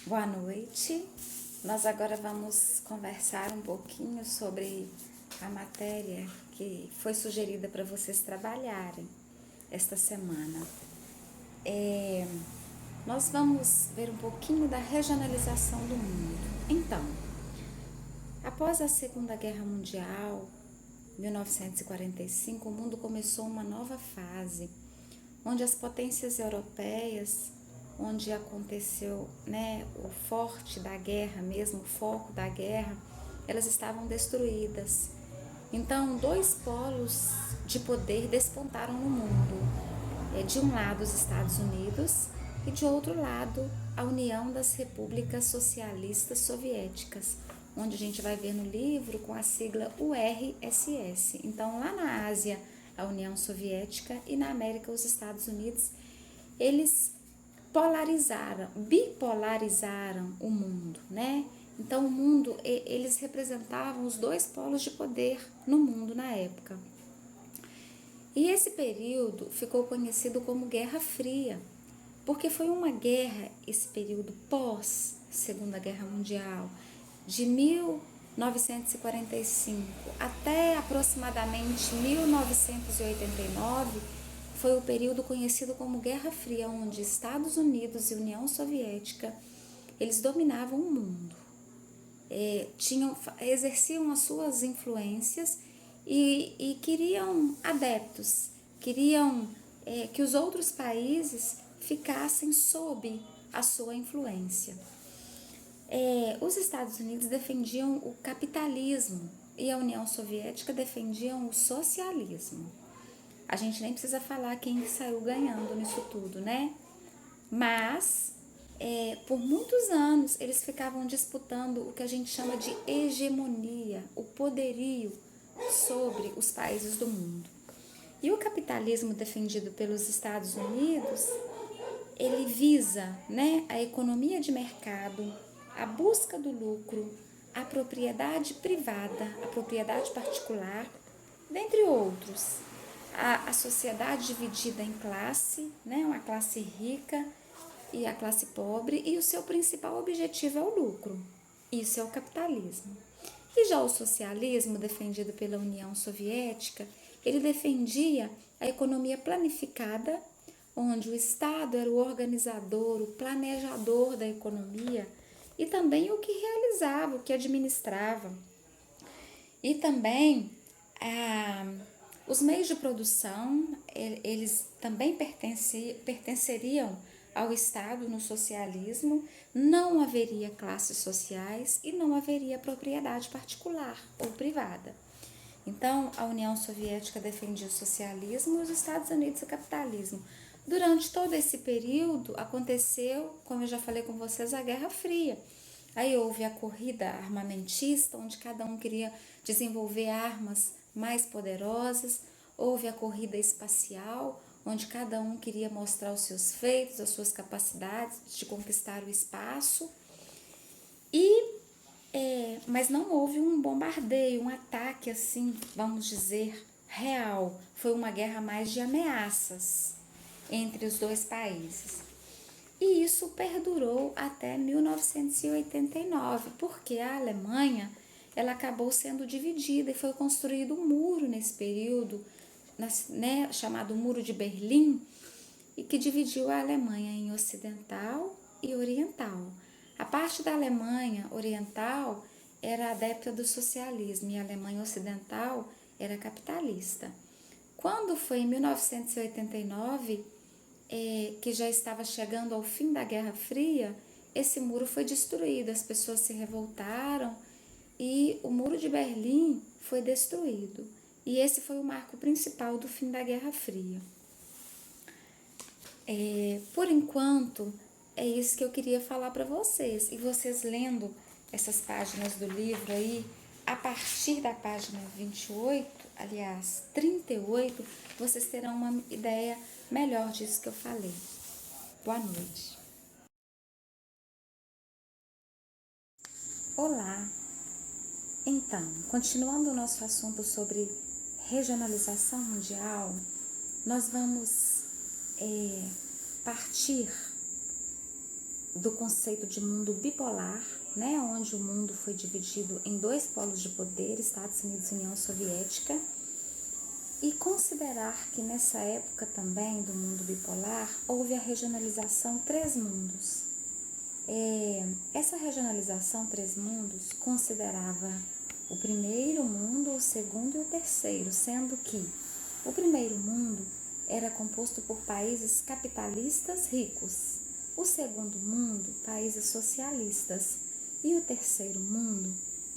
Boa noite. Nós agora vamos conversar um pouquinho sobre a matéria que foi sugerida para vocês trabalharem esta semana. Nós vamos ver um pouquinho da regionalização do mundo. Então, após a Segunda Guerra Mundial, 1945, o mundo começou uma nova fase, onde as potências europeias, onde aconteceu, o forte da guerra mesmo, o foco da guerra, elas estavam destruídas. Então, dois polos de poder despontaram no mundo. De um lado, os Estados Unidos e de outro lado, a União das Repúblicas Socialistas Soviéticas, onde a gente vai ver no livro com a sigla URSS. Então, lá na Ásia, a União Soviética, e na América, os Estados Unidos, eles bipolarizaram o mundo, né? Então, o mundo, eles representavam os dois polos de poder no mundo na época. E esse período ficou conhecido como Guerra Fria, porque foi uma guerra, esse período pós Segunda Guerra Mundial, de 1945 até aproximadamente 1989, foi o período conhecido como Guerra Fria, onde Estados Unidos e União Soviética, eles dominavam o mundo. Exerciam as suas influências e queriam adeptos, queriam que os outros países ficassem sob a sua influência. Os Estados Unidos defendiam o capitalismo e a União Soviética defendiam o socialismo. A gente nem precisa falar quem saiu ganhando nisso tudo, né? Mas, por muitos anos, eles ficavam disputando o que a gente chama de hegemonia, o poderio sobre os países do mundo. E o capitalismo defendido pelos Estados Unidos, ele visa, a economia de mercado, a busca do lucro, a propriedade privada, a propriedade particular, dentre outros. A sociedade dividida em classe, uma classe rica e a classe pobre, e o seu principal objetivo é o lucro. Isso é o capitalismo. E já o socialismo, defendido pela União Soviética, ele defendia a economia planificada, onde o Estado era o organizador, o planejador da economia e também o que realizava, o que administrava. E também os meios de produção, eles também pertenceriam ao Estado no socialismo, não haveria classes sociais e não haveria propriedade particular ou privada. Então, a União Soviética defendia o socialismo e os Estados Unidos o capitalismo. Durante todo esse período, aconteceu, como eu já falei com vocês, a Guerra Fria. Aí houve a corrida armamentista, onde cada um queria desenvolver armas mais poderosas. Houve a corrida espacial, onde cada um queria mostrar os seus feitos, as suas capacidades de conquistar o espaço. Mas não houve um bombardeio, um ataque, assim, vamos dizer, real. Foi uma guerra mais de ameaças entre os dois países. E isso perdurou até 1989, porque a Alemanha, ela acabou sendo dividida e foi construído um muro nesse período, chamado Muro de Berlim, e que dividiu a Alemanha em ocidental e oriental. A parte da Alemanha oriental era adepta do socialismo e a Alemanha ocidental era capitalista. Quando foi em 1989, que já estava chegando ao fim da Guerra Fria, esse muro foi destruído, as pessoas se revoltaram e o Muro de Berlim foi destruído. E esse foi o marco principal do fim da Guerra Fria. Por enquanto, é isso que eu queria falar para vocês. E vocês lendo essas páginas do livro aí, a partir da página 28, aliás, 38, vocês terão uma ideia melhor disso que eu falei. Boa noite. Olá! Então, continuando o nosso assunto sobre regionalização mundial, nós vamos partir do conceito de mundo bipolar, né, onde o mundo foi dividido em dois polos de poder, Estados Unidos e União Soviética, e considerar que nessa época também do mundo bipolar houve a regionalização três mundos. Essa regionalização três mundos considerava o primeiro mundo, o segundo e o terceiro, sendo que o primeiro mundo era composto por países capitalistas ricos, o segundo mundo, países socialistas, e o terceiro mundo,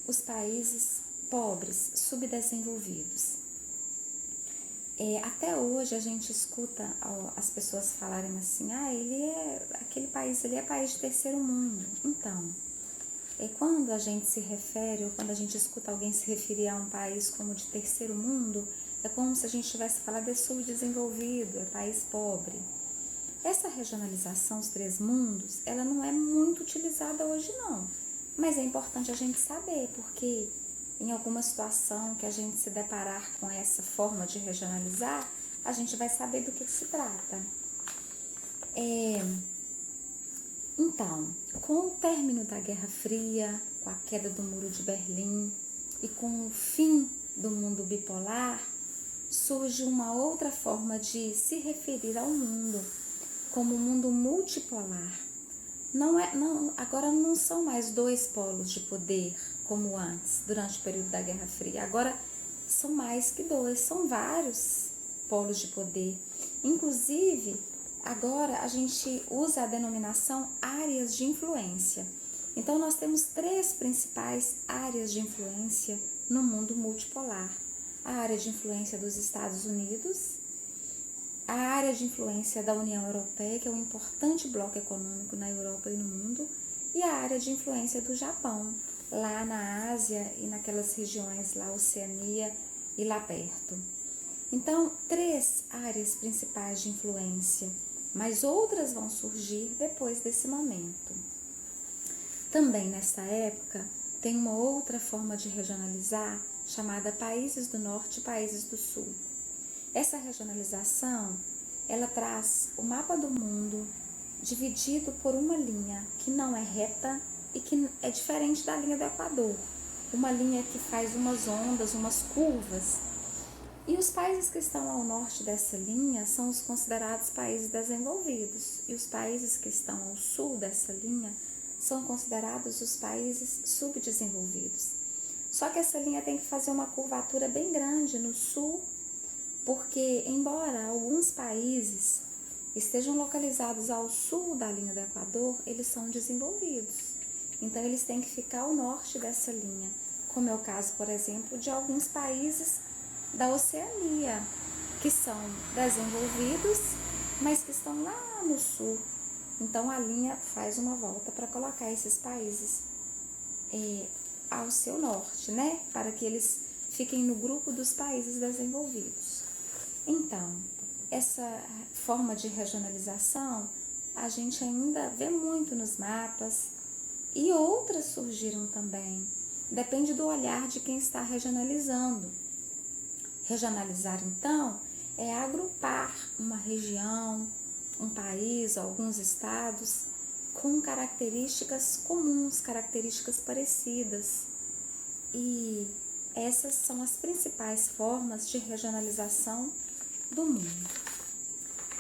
os países pobres, subdesenvolvidos. Até hoje a gente escuta as pessoas falarem assim, aquele país, ele é país de terceiro mundo. Então, quando a gente se refere, ou quando a gente escuta alguém se referir a um país como de terceiro mundo, é como se a gente tivesse falado de subdesenvolvido, é país pobre. Essa regionalização, os três mundos, ela não é muito utilizada hoje não, mas é importante a gente saber, porque em alguma situação que a gente se deparar com essa forma de regionalizar, a gente vai saber do que se trata. Então, com o término da Guerra Fria, com a queda do Muro de Berlim e com o fim do mundo bipolar, surge uma outra forma de se referir ao mundo, como o mundo multipolar. Agora não são mais dois polos de poder como antes, durante o período da Guerra Fria. Agora são mais que dois, são vários polos de poder. Inclusive, agora a gente usa a denominação áreas de influência. Então, nós temos três principais áreas de influência no mundo multipolar. A área de influência dos Estados Unidos, a área de influência da União Europeia, que é um importante bloco econômico na Europa e no mundo, e a área de influência do Japão, lá na Ásia e naquelas regiões lá, Oceania e lá perto. Então, três áreas principais de influência, mas outras vão surgir depois desse momento. Também nessa época, tem uma outra forma de regionalizar, chamada países do norte e países do sul. Essa regionalização, ela traz o mapa do mundo dividido por uma linha que não é reta e que é diferente da linha do Equador. Uma linha que faz umas ondas, umas curvas. E os países que estão ao norte dessa linha são os considerados países desenvolvidos. E os países que estão ao sul dessa linha são considerados os países subdesenvolvidos. Só que essa linha tem que fazer uma curvatura bem grande no sul, porque embora alguns países estejam localizados ao sul da linha do Equador, eles são desenvolvidos. Então, eles têm que ficar ao norte dessa linha, como é o caso, por exemplo, de alguns países da Oceania, que são desenvolvidos, mas que estão lá no sul. Então, a linha faz uma volta para colocar esses países ao seu norte, né? Para que eles fiquem no grupo dos países desenvolvidos. Então, essa forma de regionalização a gente ainda vê muito nos mapas e outras surgiram também. Depende do olhar de quem está regionalizando. Regionalizar, então, é agrupar uma região, um país, alguns estados com características comuns, características parecidas. E essas são as principais formas de regionalização do mundo.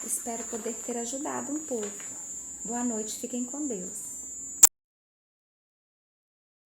Espero poder ter ajudado um pouco. Boa noite, fiquem com Deus.